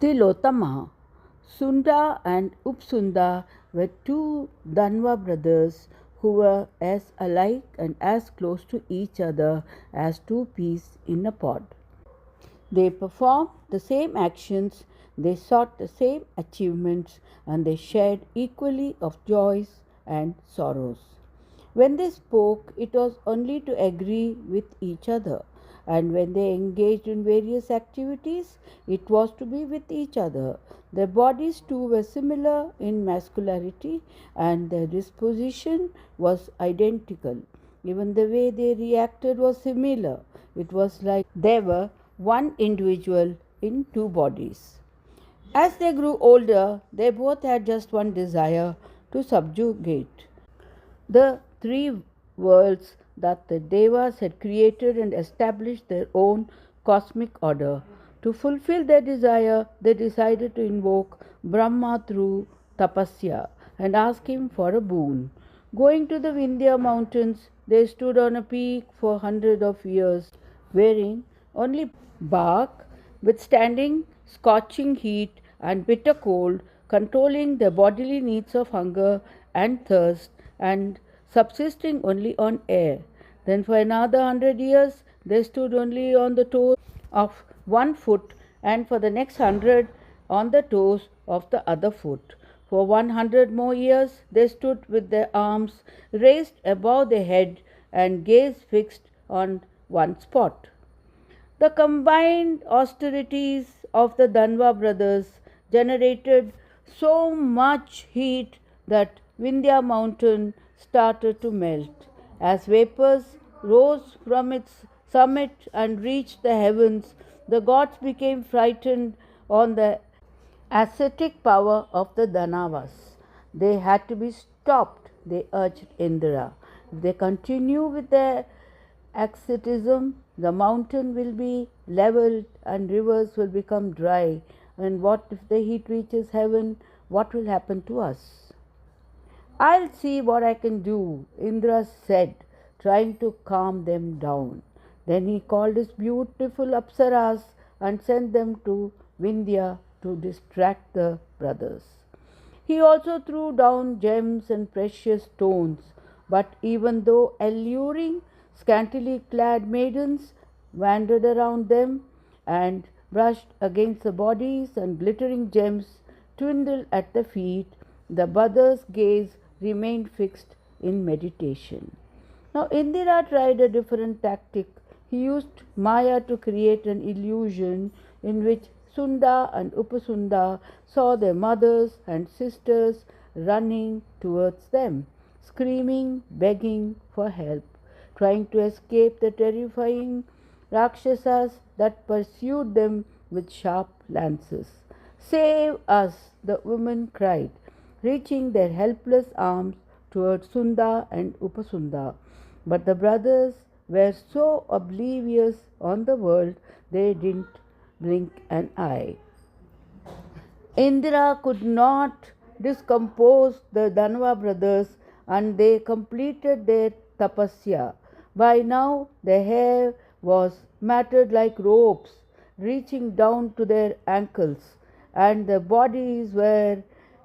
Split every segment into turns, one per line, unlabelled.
Tilotama. Sunda and Upsunda were two Danva brothers who were as alike and as close to each other as two peas in a pod. They performed the same actions, they sought the same achievements, and they shared equally of joys and sorrows. When they spoke, it was only to agree with each other, and when they engaged in various activities, it was to be with each other. Their bodies too were similar in muscularity, and their disposition was identical. Even the way they reacted was similar. It was like they were one individual in two bodies. As they grew older, they both had just one desire to subjugate the three worlds that the Devas had created and established their own cosmic order. To fulfill their desire, they decided to invoke Brahma through tapasya and ask him for a boon. Going to the Vindhya mountains, they stood on a peak for hundreds of years, wearing only bark, withstanding scorching heat and bitter cold, controlling their bodily needs of hunger and thirst, and subsisting only on air. Then for another 100 years they stood only on the toes of one foot, and for the next 100 on the toes of the other foot. For 100 more years they stood with their arms raised above their head and gaze fixed on one spot. The combined austerities of the Danva brothers generated so much heat that Vindhya mountain started to melt. As vapors rose from its summit and reached the heavens, the gods became frightened on the ascetic power of the Danavas. They had to be stopped, they urged Indra. If they continue with their asceticism, the mountain will be leveled and rivers will become dry. And what if the heat reaches heaven? What will happen to us? I'll see what I can do, Indra said, trying to calm them down. Then he called his beautiful apsaras and sent them to Vindhya to distract the brothers. He also threw down gems and precious stones, but even though alluring, scantily clad maidens wandered around them and brushed against the bodies and glittering gems twinkled at the feet, the brother's gaze remained fixed in meditation. Now, Indira tried a different tactic. He used Maya to create an illusion in which Sunda and Upasunda saw their mothers and sisters running towards them, screaming, begging for help, trying to escape the terrifying Rakshasas that pursued them with sharp lances. Save us, the women cried, reaching their helpless arms towards Sunda and Upasunda. But the brothers were so oblivious on the world they didn't blink an eye. Indra could not discompose the Danva brothers and they completed their tapasya. By now their hair was matted like ropes reaching down to their ankles, and their bodies were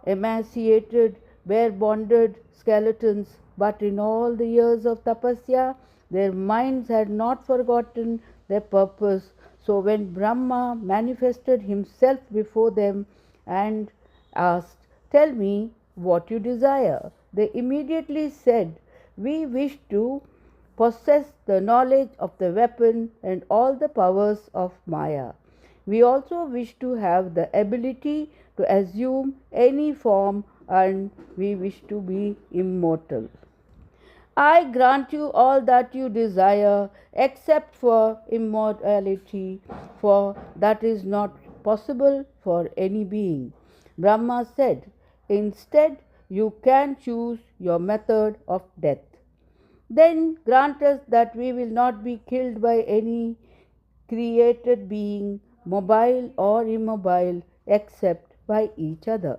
emaciated, bare bonded skeletons. But in all the years of tapasya, their minds had not forgotten their purpose. So when Brahma manifested himself before them and asked, "Tell me what you desire," they immediately said, "We wish to possess the knowledge of the weapon and all the powers of Maya. We also wish to have the ability to assume any form, and we wish to be immortal. I grant you all that you desire except for immortality, for that is not possible for any being." Brahma said, "Instead, you can choose your method of death. Then grant us that we will not be killed by any created being, mobile or immobile, except by each other."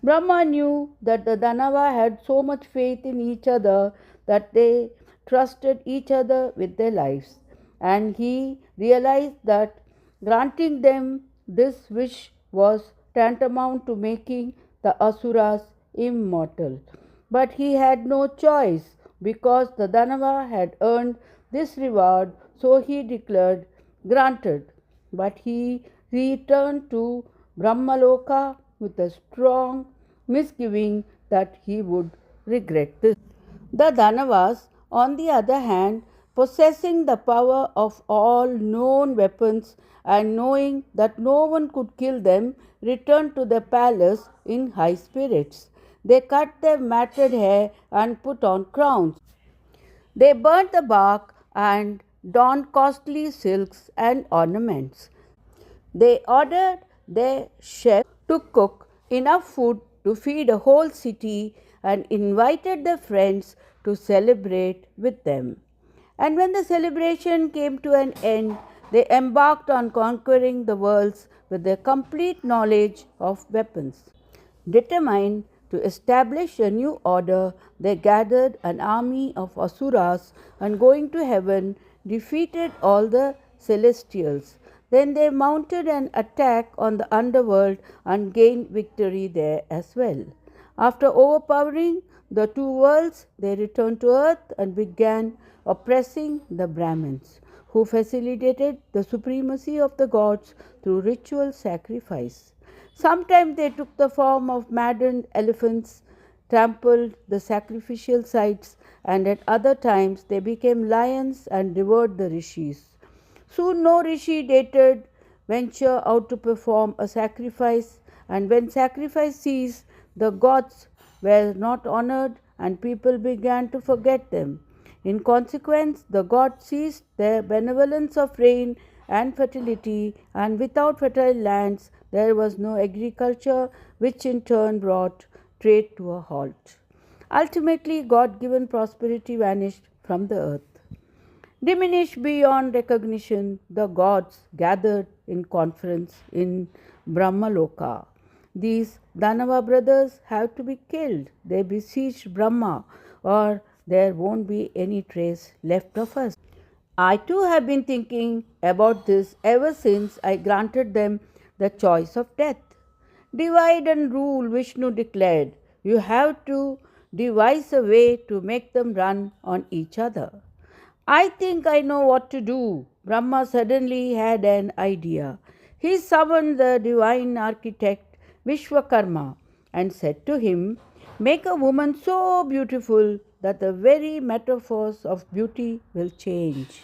Brahma knew that the Danava had so much faith in each other that they trusted each other with their lives, and he realized that granting them this wish was tantamount to making the Asuras immortal. But he had no choice because the Danava had earned this reward, so he declared, "Granted." But he returned to Brahmaloka with a strong misgiving that he would regret this. The Danavas, on the other hand, possessing the power of all known weapons and knowing that no one could kill them, returned to the palace in high spirits. They cut their matted hair and put on crowns. They burnt the bark and donned costly silks and ornaments. They ordered their chef to cook enough food to feed a whole city and invited their friends to celebrate with them. And when the celebration came to an end, they embarked on conquering the worlds with their complete knowledge of weapons. Determined to establish a new order, they gathered an army of Asuras and going to heaven, defeated all the celestials. Then they mounted an attack on the underworld and gained victory there as well. After overpowering the two worlds, they returned to earth and began oppressing the Brahmins, who facilitated the supremacy of the gods through ritual sacrifice. Sometimes they took the form of maddened elephants, trampled the sacrificial sites, and at other times they became lions and devoured the rishis. Soon no rishi dared venture out to perform a sacrifice, and when sacrifice ceased, the gods were not honored and people began to forget them. In consequence, the gods ceased their benevolence of rain and fertility, and without fertile lands, there was no agriculture, which in turn brought trade to a halt. Ultimately, God given prosperity vanished from the earth. Diminished beyond recognition, the gods gathered in conference in Brahmaloka. These Danava brothers have to be killed. They besieged Brahma, or there won't be any trace left of us. I too have been thinking about this ever since I granted them the choice of death. Divide and rule, Vishnu declared. You have to devise a way to make them run on each other. I think I know what to do. Brahma suddenly had an idea. He summoned the divine architect Vishwakarma and said to him, "Make a woman so beautiful that the very metaphors of beauty will change."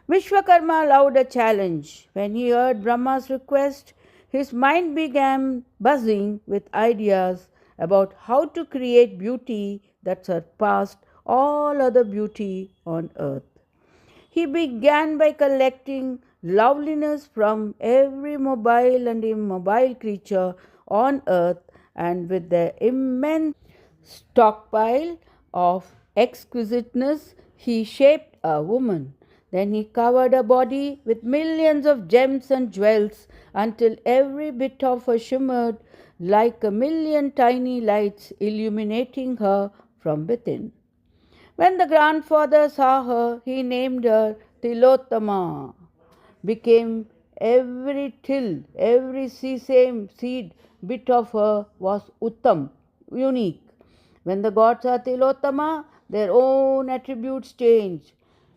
Vishwakarma allowed a challenge. When he heard Brahma's request, his mind began buzzing with ideas about how to create beauty that surpassed all other beauty on earth. He began by collecting loveliness from every mobile and immobile creature on earth, and with their immense stockpile of exquisiteness, he shaped a woman. Then he covered her body with millions of gems and jewels until every bit of her shimmered like a million tiny lights illuminating her from within. When the grandfather saw her, he named her Tilottama. Became every sesame seed bit of her was Uttam, unique. When the gods are Tilottama, their own attributes changed.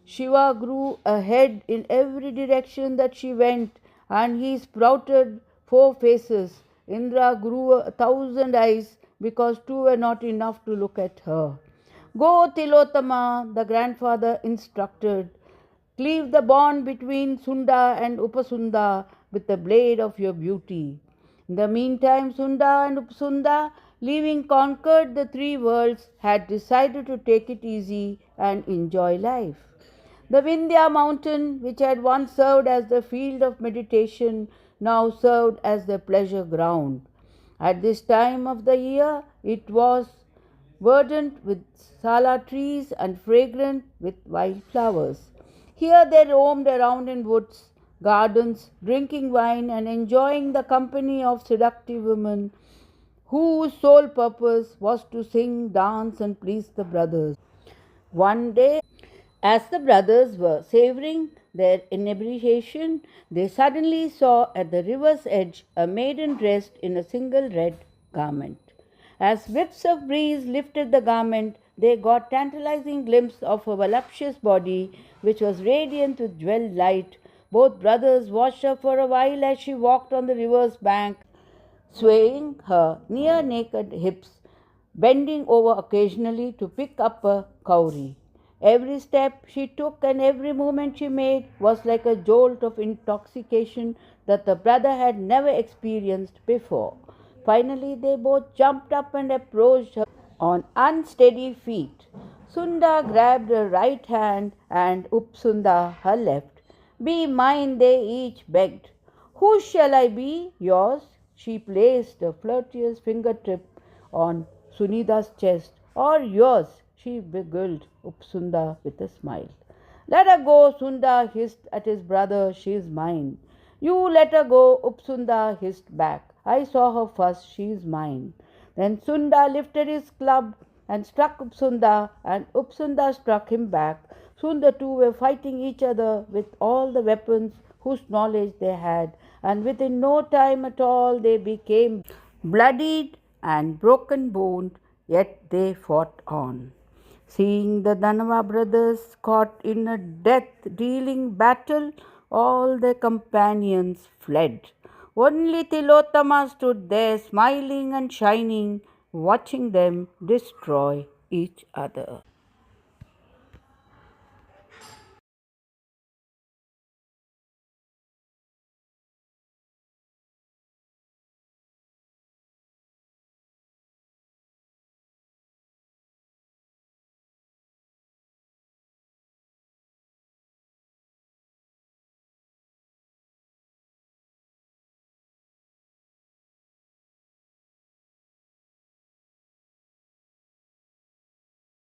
Shiva grew a head in every direction that she went, and he sprouted 4 faces. Indra grew 1,000 eyes because two were not enough to look at her. Go, Tilottama, the grandfather instructed. Cleave the bond between Sunda and Upasunda with the blade of your beauty. In the meantime, Sunda and Upasunda, leaving conquered the three worlds, had decided to take it easy and enjoy life. The Vindhya mountain, which had once served as the field of meditation, now served as the pleasure ground. At this time of the year, it was verdant with sala trees and fragrant with wild flowers. Here they roamed around in woods, gardens, drinking wine and enjoying the company of seductive women whose sole purpose was to sing, dance, and please the brothers. One day, as the brothers were savoring their inebriation, they suddenly saw at the river's edge a maiden dressed in a single red garment. As whiffs of breeze lifted the garment, they got tantalizing glimpse of a voluptuous body which was radiant with jewelled light. Both brothers watched her for a while as she walked on the river's bank, swaying her near naked hips, bending over occasionally to pick up a cowrie. Every step she took and every movement she made was like a jolt of intoxication that the brother had never experienced before. Finally, they both jumped up and approached her on unsteady feet. Sunda grabbed her right hand and Upsunda her left. Be mine, they each begged. Whose shall I be? Yours? She placed a flirtatious fingertip on Sunida's chest. Or yours? She beguiled Upsunda with a smile. Let her go, Sunda hissed at his brother. She is mine. You let her go, Upsunda hissed back. I saw her first. She is mine. Then Sunda lifted his club and struck Upsunda, and Upsunda struck him back. Soon the two were fighting each other with all the weapons whose knowledge they had, and within no time at all they became bloodied and broken boned, yet they fought on. Seeing the Danava brothers caught in a death dealing battle, all their companions fled. Only Tilottama stood there, smiling and shining, watching them destroy each other.